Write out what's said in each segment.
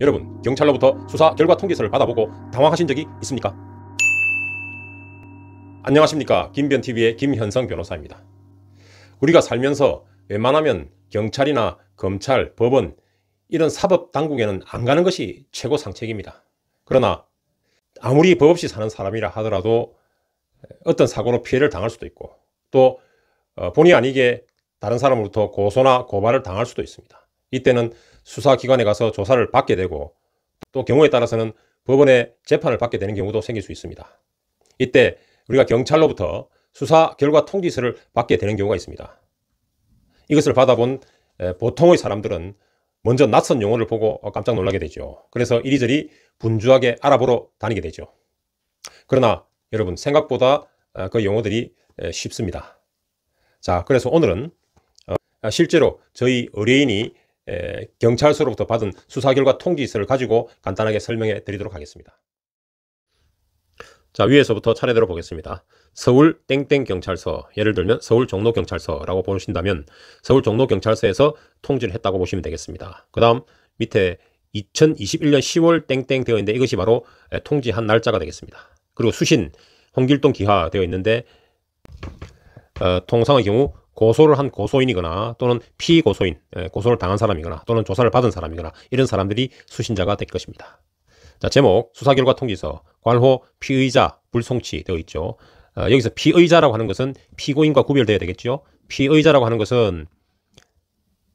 여러분, 경찰로부터 수사 결과 통지서를 받아보고 당황하신 적이 있습니까? 안녕하십니까, 김변TV의 김현성 변호사입니다. 우리가 살면서 웬만하면 경찰이나 검찰, 법원 이런 사법당국에는 안 가는 것이 최고 상책입니다. 그러나 아무리 법 없이 사는 사람이라 하더라도 어떤 사고로 피해를 당할 수도 있고 또 본의 아니게 다른 사람으로부터 고소나 고발을 당할 수도 있습니다. 이때는 수사기관에 가서 조사를 받게 되고 또 경우에 따라서는 법원에 재판을 받게 되는 경우도 생길 수 있습니다. 이때 우리가 경찰로부터 수사 결과 통지서를 받게 되는 경우가 있습니다. 이것을 받아본 보통의 사람들은 먼저 낯선 용어를 보고 깜짝 놀라게 되죠. 그래서 이리저리 분주하게 알아보러 다니게 되죠. 그러나 여러분, 생각보다 그 용어들이 쉽습니다. 자, 그래서 오늘은 실제로 저희 의뢰인이 경찰서로부터 받은 수사 결과 통지서를 가지고 간단하게 설명해 드리도록 하겠습니다. 자, 위에서부터 차례대로 보겠습니다. 서울 땡땡 경찰서, 예를 들면 서울 종로경찰서라고 보신다면 서울 종로경찰서에서 통지를 했다고 보시면 되겠습니다. 그 다음 밑에 2021년 10월 땡땡 되어 있는데 이것이 바로 통지한 날짜가 되겠습니다. 그리고 수신 홍길동 기하 되어 있는데 통상의 경우 고소를 한 고소인이거나 또는 피고소인, 고소를 당한 사람이거나 또는 조사를 받은 사람이거나 이런 사람들이 수신자가 될 것입니다. 자, 제목 수사결과 통지서, 괄호 피의자 불송치 되어 있죠. 여기서 피의자라고 하는 것은 피고인과 구별되어야 되겠죠. 피의자라고 하는 것은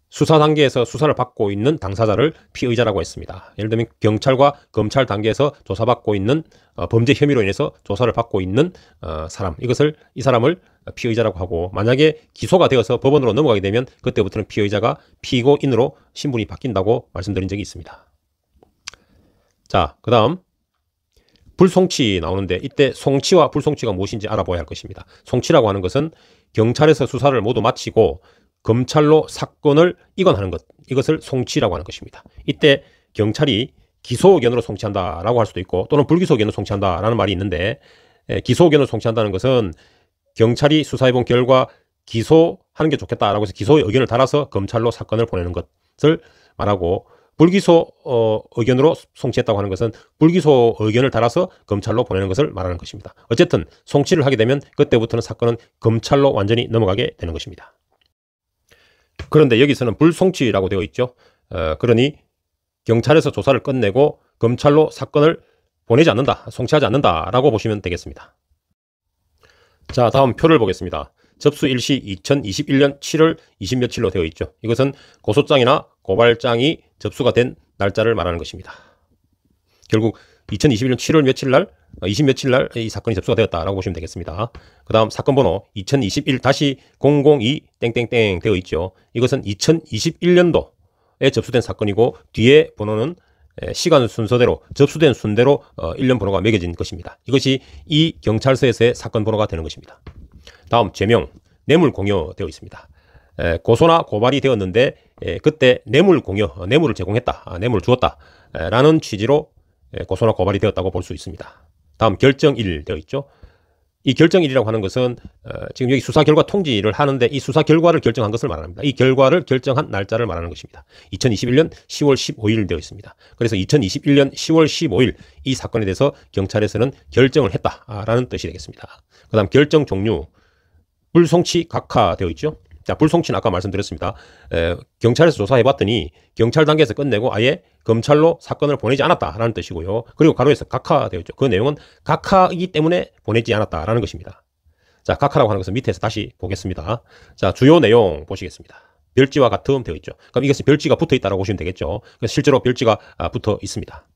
수사 단계에서 수사를 받고 있는 당사자를 피의자라고 했습니다. 예를 들면 경찰과 검찰 단계에서 조사받고 있는 범죄 혐의로 인해서 조사를 받고 있는 사람, 이 사람을 피의자라고 하고, 만약에 기소가 되어서 법원으로 넘어가게 되면 그때부터는 피의자가 피고인으로 신분이 바뀐다고 말씀드린 적이 있습니다. 자, 그 다음 불송치 나오는데 이때 송치와 불송치가 무엇인지 알아봐야 할 것입니다. 송치라고 하는 것은 경찰에서 수사를 모두 마치고 검찰로 사건을 이관하는 것, 이것을 송치라고 하는 것입니다. 이때 경찰이 기소 의견으로 송치한다라고 할 수도 있고 또는 불기소 의견으로 송치한다라는 말이 있는데, 기소 의견으로 송치한다는 것은 경찰이 수사해본 결과 기소하는 게 좋겠다라고 해서 기소의 의견을 달아서 검찰로 사건을 보내는 것을 말하고, 불기소 의견으로 송치했다고 하는 것은 불기소 의견을 달아서 검찰로 보내는 것을 말하는 것입니다. 어쨌든 송치를 하게 되면 그때부터는 사건은 검찰로 완전히 넘어가게 되는 것입니다. 그런데 여기서는 불송치라고 되어 있죠. 그러니 경찰에서 조사를 끝내고 검찰로 사건을 보내지 않는다, 송치하지 않는다라고 보시면 되겠습니다. 자, 다음 표를 보겠습니다. 접수 일시 2021년 7월 20며칠로 되어 있죠. 이것은 고소장이나 고발장이 접수가 된 날짜를 말하는 것입니다. 결국 2021년 7월 며칠 날, 20며칠 날 이 사건이 접수가 되었다라고 보시면 되겠습니다. 그 다음 사건 번호 2021-002 땡땡땡 되어 있죠. 이것은 2021년도에 접수된 사건이고 뒤에 번호는 시간 순서대로 접수된 순대로 1년 번호가 매겨진 것입니다. 이것이 이 경찰서에서의 사건 번호가 되는 것입니다. 다음 제명, 뇌물 공여 되어 있습니다. 고소나 고발이 되었는데 그때 뇌물 공여, 뇌물을 제공했다, 뇌물을 주었다 라는 취지로 고소나 고발이 되었다고 볼 수 있습니다. 다음 결정일 되어 있죠. 이 결정일이라고 하는 것은 지금 여기 수사 결과 통지를 하는데 이 수사 결과를 결정한 것을 말합니다. 이 결과를 결정한 날짜를 말하는 것입니다. 2021년 10월 15일 되어 있습니다. 그래서 2021년 10월 15일 이 사건에 대해서 경찰에서는 결정을 했다라는 뜻이 되겠습니다. 그 다음 결정 종류, 불송치 각하되어 있죠. 자, 불송치는 아까 말씀드렸습니다. 경찰에서 조사해봤더니 경찰 단계에서 끝내고 아예 검찰로 사건을 보내지 않았다라는 뜻이고요. 그리고 가로에서 각하되어 있죠. 그 내용은 각하이기 때문에 보내지 않았다라는 것입니다. 자, 각하라고 하는 것은 밑에서 다시 보겠습니다. 자, 주요 내용 보시겠습니다. 별지와 같음 되어 있죠. 그럼 이것이 별지가 붙어 있다고 보시면 되겠죠. 그래서 실제로 별지가 붙어 있습니다.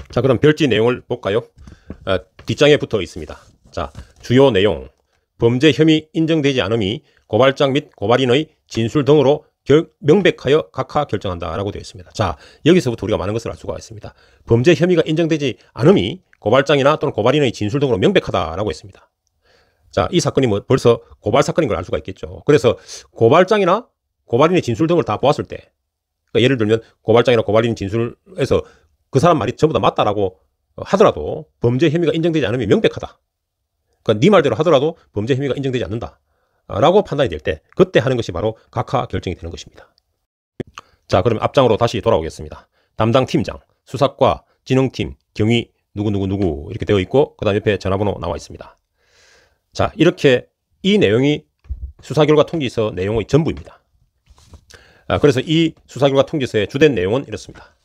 자, 그럼 별지 내용을 볼까요? 뒷장에 붙어 있습니다. 자, 주요 내용. 범죄 혐의 인정되지 않음이 고발장 및 고발인의 진술 등으로 명백하여 각하 결정한다라고 되어 있습니다. 자, 여기서부터 우리가 많은 것을 알 수가 있습니다. 범죄 혐의가 인정되지 않음이 고발장이나 또는 고발인의 진술 등으로 명백하다라고 했습니다. 자, 이 사건이 벌써 고발 사건인 걸 알 수가 있겠죠. 그래서 고발장이나 고발인의 진술 등을 다 보았을 때, 그러니까 예를 들면 고발장이나 고발인 진술에서 그 사람 말이 전부 다 맞다라고 하더라도 범죄 혐의가 인정되지 않음이 명백하다. 그러니까 네 말대로 하더라도 범죄 혐의가 인정되지 않는다 라고 판단이 될 때 그때 하는 것이 바로 각하 결정이 되는 것입니다. 자, 그럼 앞장으로 다시 돌아오겠습니다. 담당 팀장, 수사과, 진흥팀, 경위, 누구 이렇게 되어 있고 그 다음 옆에 전화번호 나와 있습니다. 자, 이렇게 이 내용이 수사결과 통지서 내용의 전부입니다. 그래서 이 수사결과 통지서의 주된 내용은 이렇습니다.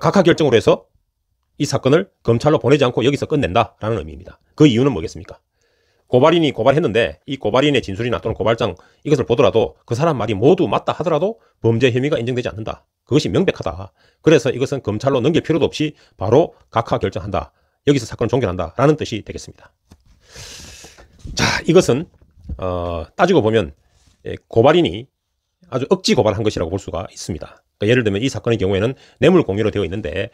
각하 결정으로 해서 이 사건을 검찰로 보내지 않고 여기서 끝낸다라는 의미입니다. 그 이유는 뭐겠습니까? 고발인이 고발했는데 이 고발인의 진술이나 또는 고발장 이것을 보더라도 그 사람 말이 모두 맞다 하더라도 범죄 혐의가 인정되지 않는다. 그것이 명백하다. 그래서 이것은 검찰로 넘길 필요도 없이 바로 각하 결정한다. 여기서 사건을 종결한다 라는 뜻이 되겠습니다. 자, 이것은 따지고 보면 고발인이 아주 억지 고발한 것이라고 볼 수가 있습니다. 그러니까 예를 들면 이 사건의 경우에는 뇌물 공유로 되어 있는데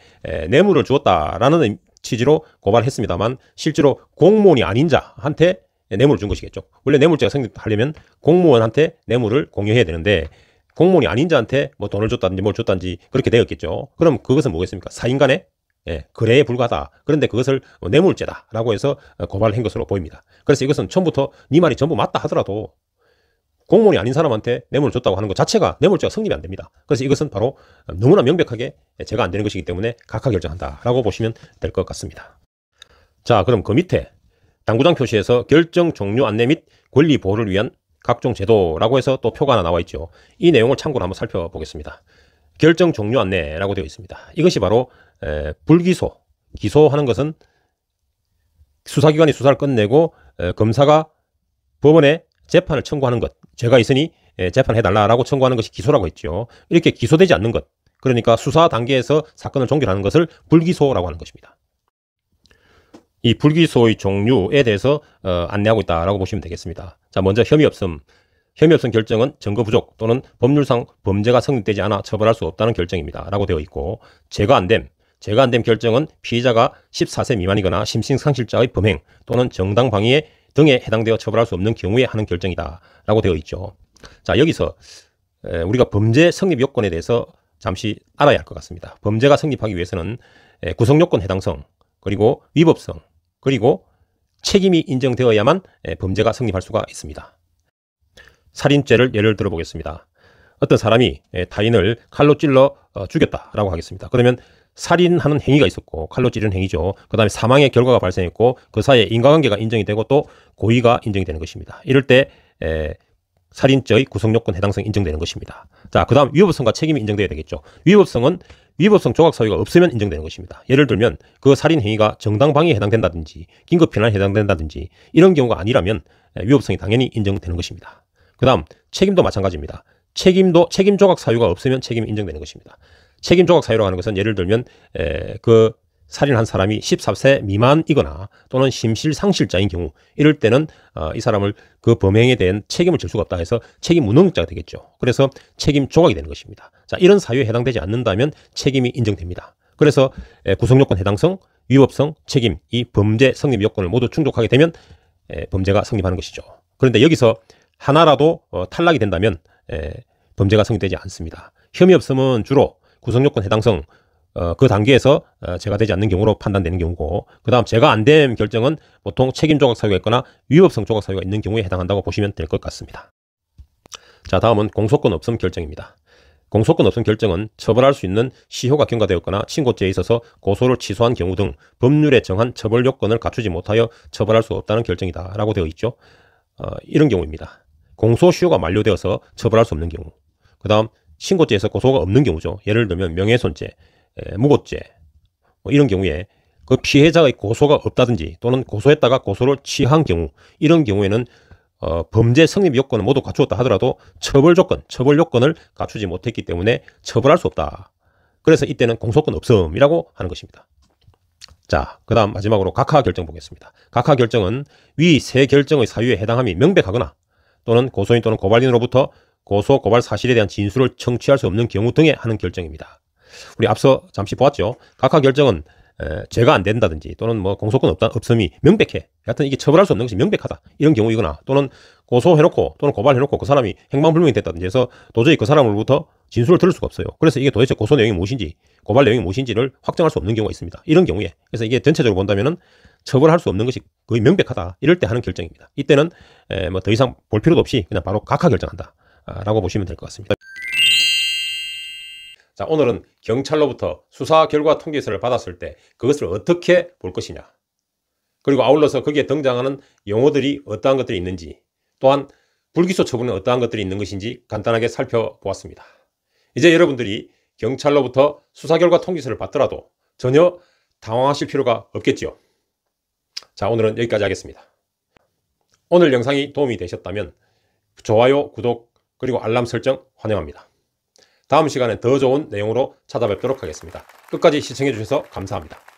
뇌물을 주었다라는 취지로 고발했습니다만 실제로 공무원이 아닌 자한테 뇌물을 준 것이겠죠. 원래 뇌물죄가 성립하려면 공무원한테 뇌물을 공유해야 되는데 공무원이 아닌 자한테 뭐 돈을 줬다든지 뭘 줬다든지 그렇게 되었겠죠. 그럼 그것은 뭐겠습니까? 사인간의 거래에 불과하다. 그런데 그것을 뇌물죄다라고 해서 고발을 한 것으로 보입니다. 그래서 이것은 처음부터 네 말이 전부 맞다 하더라도 공무원이 아닌 사람한테 뇌물을 줬다고 하는 것 자체가 뇌물죄가 성립이 안 됩니다. 그래서 이것은 바로 너무나 명백하게 제가 안 되는 것이기 때문에 각하 결정한다라고 보시면 될 것 같습니다. 자, 그럼 그 밑에 당구장 표시에서 결정 종료 안내 및 권리 보호를 위한 각종 제도라고 해서 또 표가 하나 나와 있죠. 이 내용을 참고로 한번 살펴보겠습니다. 결정 종료 안내라고 되어 있습니다. 이것이 바로 불기소, 기소하는 것은 수사기관이 수사를 끝내고 검사가 법원에 재판을 청구하는 것, 죄가 있으니 재판해달라고 청구하는 것이 기소라고 했죠. 이렇게 기소되지 않는 것, 그러니까 수사 단계에서 사건을 종결하는 것을 불기소라고 하는 것입니다. 이 불기소의 종류에 대해서 안내하고 있다라고 보시면 되겠습니다. 자, 먼저 혐의 없음 결정은 증거 부족 또는 법률상 범죄가 성립되지 않아 처벌할 수 없다는 결정입니다 라고 되어 있고, 죄가 안 됨 결정은 피의자가 14세 미만이거나 심신상실자의 범행 또는 정당방위 등에 해당되어 처벌할 수 없는 경우에 하는 결정이다 라고 되어 있죠. 자, 여기서 우리가 범죄 성립 요건에 대해서 잠시 알아야 할 것 같습니다. 범죄가 성립하기 위해서는 구성요건 해당성, 그리고 위법성, 그리고 책임이 인정되어야만 범죄가 성립할 수가 있습니다. 살인죄를 예를 들어보겠습니다. 어떤 사람이 타인을 칼로 찔러 죽였다라고 하겠습니다. 그러면 살인하는 행위가 있었고 칼로 찌르는 행위죠. 그 다음에 사망의 결과가 발생했고 그 사이에 인과관계가 인정이 되고 또 고의가 인정이 되는 것입니다. 이럴 때 살인죄의 구성요건 해당성이 인정되는 것입니다. 자, 그 다음 위법성과 책임이 인정되어야 되겠죠. 위법성은 위법성 조각 사유가 없으면 인정되는 것입니다. 예를 들면 그 살인 행위가 정당방위에 해당된다든지 긴급피난에 해당된다든지 이런 경우가 아니라면 위법성이 당연히 인정되는 것입니다. 그 다음 책임도 마찬가지입니다. 책임 조각 사유가 없으면 책임이 인정되는 것입니다. 책임 조각 사유라고 하는 것은 예를 들면 그 살인한 사람이 14세 미만이거나 또는 심실상실자인 경우, 이럴 때는 이 사람을 그 범행에 대한 책임을 질 수가 없다 해서 책임 무능력자가 되겠죠. 그래서 책임 조각이 되는 것입니다. 자, 이런 사유에 해당되지 않는다면 책임이 인정됩니다. 그래서 구성요건 해당성, 위법성, 책임, 이 범죄 성립 요건을 모두 충족하게 되면 범죄가 성립하는 것이죠. 그런데 여기서 하나라도 탈락이 된다면 범죄가 성립되지 않습니다. 혐의 없음은 주로 구성요건 해당성, 그 단계에서 죄가 되지 않는 경우로 판단되는 경우고, 그 다음 죄가 안 됨 결정은 보통 책임 조각 사유가 있거나 위법성 조각 사유가 있는 경우에 해당한다고 보시면 될 것 같습니다. 자, 다음은 공소권 없음 결정입니다. 공소권 없음 결정은 처벌할 수 있는 시효가 경과되었거나 친고죄에 있어서 고소를 취소한 경우 등 법률에 정한 처벌 요건을 갖추지 못하여 처벌할 수 없다는 결정이다 라고 되어 있죠. 이런 경우입니다. 공소시효가 만료되어서 처벌할 수 없는 경우, 그 다음 친고죄에서 고소가 없는 경우죠. 예를 들면 명예훼손죄, 무고죄 뭐 이런 경우에 그 피해자의 고소가 없다든지 또는 고소했다가 고소를 취한 경우, 이런 경우에는 범죄 성립 요건을 모두 갖추었다 하더라도 처벌 요건을 갖추지 못했기 때문에 처벌할 수 없다. 그래서 이때는 공소권 없음이라고 하는 것입니다. 자, 그 다음 마지막으로 각하 결정 보겠습니다. 각하 결정은 위 세 결정의 사유에 해당함이 명백하거나 또는 고소인 또는 고발인으로부터 고소, 고발 사실에 대한 진술을 청취할 수 없는 경우 등에 하는 결정입니다. 우리 앞서 잠시 보았죠. 각하 결정은 죄가 안 된다든지 또는 뭐 공소권 없음이 명백해. 하여튼 이게 처벌할 수 없는 것이 명백하다. 이런 경우이거나 또는 고소해놓고 또는 고발해놓고 그 사람이 행방불명이 됐다든지 해서 도저히 그 사람으로부터 진술을 들을 수가 없어요. 그래서 이게 도대체 고소 내용이 무엇인지 고발 내용이 무엇인지를 확정할 수 없는 경우가 있습니다. 이런 경우에, 그래서 이게 전체적으로 본다면은 처벌할 수 없는 것이 거의 명백하다. 이럴 때 하는 결정입니다. 이때는 뭐 더 이상 볼 필요도 없이 그냥 바로 각하 결정한다 라고 보시면 될 것 같습니다. 자, 오늘은 경찰로부터 수사 결과 통지서를 받았을 때 그것을 어떻게 볼 것이냐, 그리고 아울러서 거기에 등장하는 용어들이 어떠한 것들이 있는지, 또한 불기소 처분에 어떠한 것들이 있는 것인지 간단하게 살펴보았습니다. 이제 여러분들이 경찰로부터 수사 결과 통지서를 받더라도 전혀 당황하실 필요가 없겠지요. 자, 오늘은 여기까지 하겠습니다. 오늘 영상이 도움이 되셨다면 좋아요, 구독, 그리고 알람 설정 환영합니다. 다음 시간에 더 좋은 내용으로 찾아뵙도록 하겠습니다. 끝까지 시청해 주셔서 감사합니다.